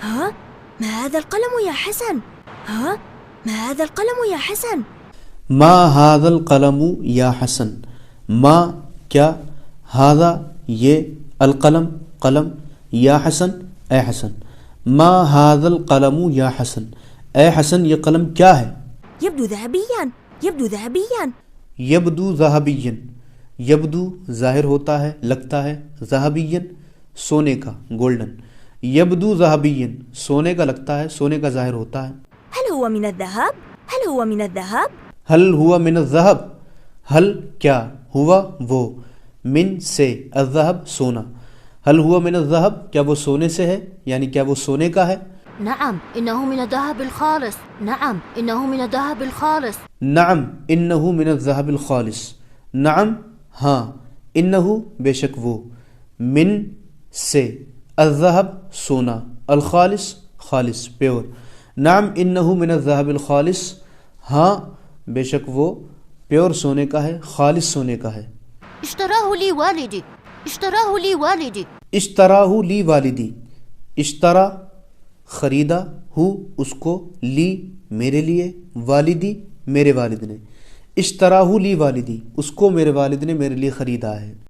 ها؟ ما هذا القلم يا حسن؟ ها؟ ما هذا القلم يا حسن؟ ما هذا القلم یا حسن. ما کیا، ہذا یہ، القلم قلم، یا حسن اے حسن. ما هذا القلم یا حسن، اے حسن یہ قلم کیا ہے؟ يبدو ذهبيا، يبدو ذهبيا. یبدو ذہبین، یبدو ظاہر ہوتا ہے، لگتا ہے، ذہبین سونے کا، گولڈن. یبدو ذہبین سونے کا لگتا ہے، سونے کا ظاہر ہوتا ہے. هل هو من الذهب؟ هل هو من الذهب؟ حل ہوا من الذہب، حل کیا، ہوا وہ، من سے، الذہب سونا. حل ہوا من الذہب کیا وہ سونے سے ہے، یعنی کیا وہ سونے کا ہے؟ نعم إنه من الذهب الخالص. نعم إنه من الذهب الخالص. نعم انہ من الذہب الخالص. نعم ہاں، انہ بے شک وہ، من سے، الذہب سونا، الخالص خالص پیور. نعم انہ من الذہب الخالص، ہاں بے شک وہ پیور سونے کا ہے، خالص سونے کا ہے. اشتراه لي والدي. اشتراه لي والدي. اشتراہ لی والدی، اشترا خریدا، ہو اس کو، لی میرے لیے، والدی میرے والد نے. اشتراہ لی والدی، اس کو میرے والد نے میرے لیے خریدا ہے.